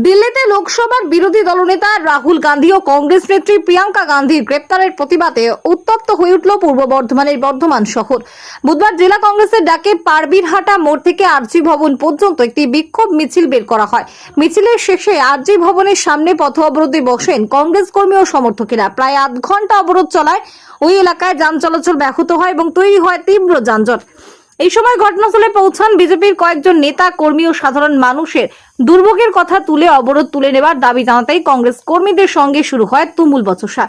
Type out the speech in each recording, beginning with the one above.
দিল্লিতে লোকসভার বিরোধী দলনেতা রাহুল গান্ধী ও কংগ্রেস নেত্রী প্রিয়াঙ্কা গান্ধীর গ্রেপ্তারের প্রতিবাদে উত্তপ্ত হয়ে উঠল পূর্ব বর্ধমানের বর্ধমান শহর। বুধবার জেলা কংগ্রেসের ডাকে পারবীরহাটা মোড় থেকে আরজি ভবন পর্যন্ত একটি বিক্ষোভ মিছিল বের করা হয়। মিছিলের শেষে আরজি ভবনের সামনে পথ অবরোধে বসেন কংগ্রেস কর্মী ও সমর্থকেরা। প্রায় আধ ঘন্টা অবরোধ চলায় ওই এলাকায় যান চলাচল ব্যাহত হয় এবং তৈরি হয় তীব্র যানজট। এই সময় ঘটনাস্থলে পৌঁছান বিজেপির কয়েকজন নেতা কর্মী ও সাধারণ মানুষের দুর্ভোগের কথা তুলে অবরোধ তুলে নেবার দাবি জানাতেই কংগ্রেস কর্মীদের সঙ্গে শুরু হয় তুমুল বচসা।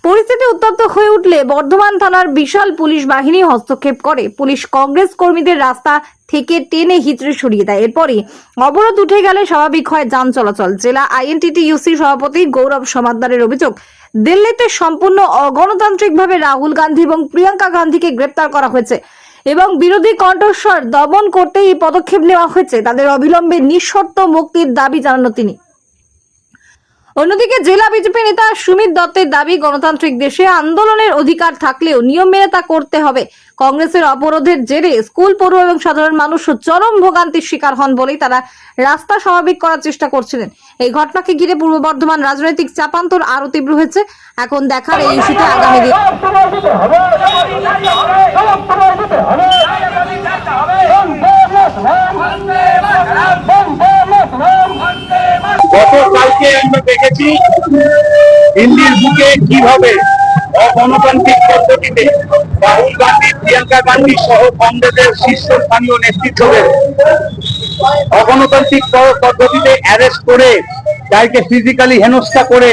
পরিস্থিতি উত্তপ্ত হয়ে উঠলে বর্ধমান থানার বিশাল পুলিশ বাহিনী হস্তক্ষেপ করে। পুলিশ কংগ্রেস কর্মীদের রাস্তা থেকে টেনে হিচড়ে সরিয়ে দেয়। এরপরই অবরোধ উঠে গেলে স্বাভাবিক হয় যান চলাচল। জেলা আইএনটিটিইউসি সভাপতি গৌরব সমাদ্দারের অভিযোগ, দিল্লিতে সম্পূর্ণ অগণতান্ত্রিকভাবে রাহুল গান্ধী এবং প্রিয়াঙ্কা গান্ধীকে গ্রেপ্তার করা হয়েছে এবং বিরোধী কণ্ঠস্বর দমন করতে এই পদক্ষেপ নেওয়া হয়েছে। তাদের অবিলম্বে নিঃশর্ত মুক্তির দাবি জানানো তিনি। অন্যদিকে জেলা বিজেপি নেতা সুমিত দত্তের দাবি, গণতান্ত্রিক দেশে আন্দোলনের অধিকার থাকলেও নিয়ম মেনে তা করতে হবে। কংগ্রেসের অবরোধের জেরে স্কুল পড়ুয়া এবং সাধারণ মানুষ চরম ভোগান্তির শিকার হন বলেই তারা রাস্তা স্বাভাবিক করার চেষ্টা করছিলেন। এই ঘটনাকে ঘিরে পূর্ব বর্ধমান রাজনৈতিক চাপান্তর আরো তীব্র হয়েছে। এখন দেখার এই ইস্যুতে আগামী দিন গতকালকে আমরা দেখেছি দিল্লির বুকে কিভাবে অগণতান্ত্রিক পদ্ধতিতে রাহুল গান্ধী, প্রিয়াঙ্কা গান্ধী সহ কংগ্রেসের শীর্ষস্থানীয় নেতৃত্বদের অগণতান্ত্রিক পদ্ধতিতে অ্যারেস্ট করে তাকে ফিজিক্যালি হেনস্থা করে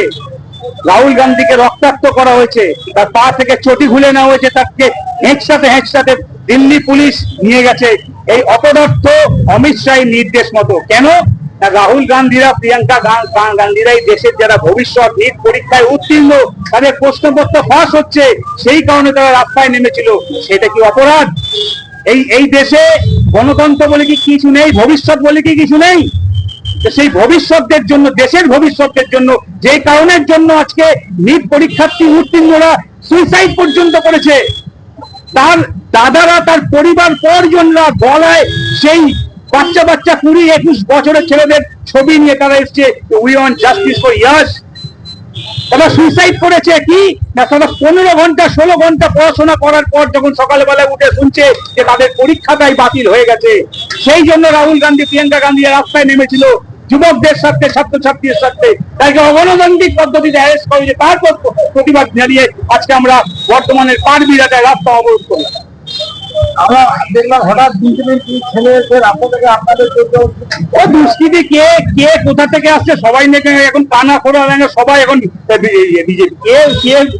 রাহুল গান্ধীকে রক্তাক্ত করা হয়েছে, তার পা থেকে চটি খুলে নেওয়া হয়েছে, তাকে হেঁচড়াতে দিল্লি পুলিশ নিয়ে গেছে এই অপদার্থ অমিত শাহের নির্দেশ মতো। কেন? রাহুল গান্ধীরা, প্রিয়াঙ্কা গান্ধীরা এই দেশের যারা ভবিষ্যৎ নিট পরীক্ষায় উত্তীর্ণ, তাদের প্রশ্নপত্র ফাঁস হচ্ছে, সেই কারণে তারা রাস্তায় নেমেছিল। সেটা কি অপরাধ? এই দেশে গণতন্ত্র বলে কি কিছু নেই? ভবিষ্যৎ বলে কি কিছু নেই? সেই ভবিষ্যতের জন্য, দেশের ভবিষ্যতের জন্য, যে কারণের জন্য আজকে নিট পরীক্ষার্থী উত্তীর্ণরা সুইসাইড পর্যন্ত করেছে, তার দাদারা, তার পরিবার পরিজনরা গলায় সেই বাচ্চা 20-21 বছরের ছেলেদের ছবি নিয়ে তারা এসছে, উই ওয়ান্ট জাস্টিস ফর ইয়াস। তারা সুইসাইড করেছে কি না, তারা 15 ঘন্টা 16 ঘন্টা পড়াশোনা করার পর যখন সকালবেলা উঠে শুনছে যে তাদের পরীক্ষাটাই বাতিল হয়ে গেছে, সেই জন্য রাহুল গান্ধী, প্রিয়াঙ্কা গান্ধী রাস্তায় নেমেছিল যুবকদের সাথে, ছাত্রছাত্রীদের সাথে, তাকে অগণতান্ত্রিক পদ্ধতিতে অ্যারেস্ট করেছে। তারপর প্রতিবাদ জানিয়ে আজকে আমরা বর্তমানের পারবীরহাটায় রাস্তা অবরোধ করলাম। আমরা দেখলাম হঠাৎ ছেলেদের আপনাদের দুষ্কৃতি কে কে কোথা থেকে আসছে সবাই এখন কানা খোড়া সবাই এখন বিজেপি।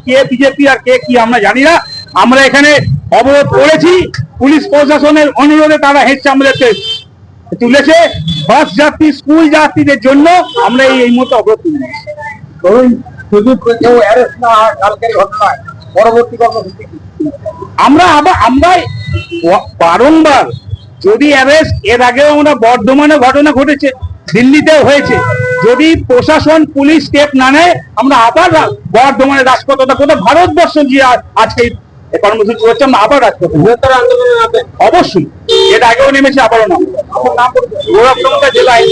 কে বিজেপি আর কে কি আমরা জানি না। আমরা এখানে অবরোধ করেছি, পুলিশ প্রশাসনের অনুরোধে তারা হেঁটে আমাদেরকে তুলেছে। বাস যাত্রী, স্কুল যাত্রীদের জন্য আমরা এই মতো অবরোধ তুলেছি। ধরুন যদি কেউ অ্যারেস্ট না হয় কালকের ঘটনায়, পরবর্তী কর্মসূচি আমরা বারংবার যদি অ্যারেস্ট, এর আগেও আমরা বর্ধমানে ঘটনা ঘটেছে, দিল্লিতেও হয়েছে, যদি প্রশাসন পুলিশ স্টেপ না নেয় আমরা আবার বর্ধমানের রাজপথ, কোথাও ভারতবর্ষ গিয়ে আজকে কর্মসূচি হচ্ছে, আমরা আবার রাজপথ বৃহত্তর আন্দোলনে অবশ্যই। এর আগেও নেমেছে, আবারও নাম। গৌরব জেলা আইন